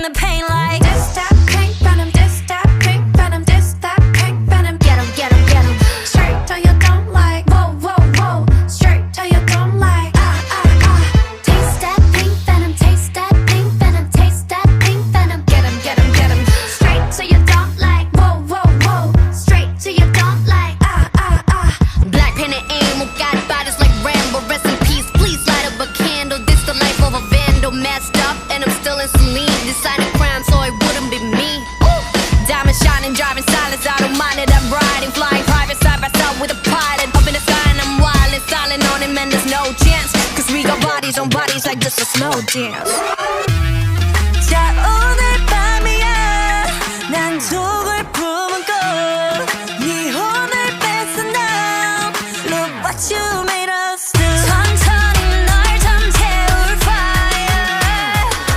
bring the pain like This that pink venom, this that pink venom, this that pink venom. get 'em, get 'em, get 'em. Straight till you don't like. Whoa, whoa, whoa. Straight till you don't like. Taste that pink venom, taste that pink venom, taste that pink venom. Get 'em, get 'em, get 'em. Straight till you don't like. Whoa, whoa, whoa. Straight till you don't like. Black pen and ammo, got bodies like Rambo. Rest in peace, please light up a candle. This the life of a vandal, messed up, and I'm still in some lean. Decided crime, so it wouldn't be me. Ooh. Diamond shining, driving silence, I don't mind it. I'm riding, flying private side by side with a pilot. Up in the sky and I'm wild and silent on him, and there's no chance. Cause we got bodies on bodies like just a slow dance.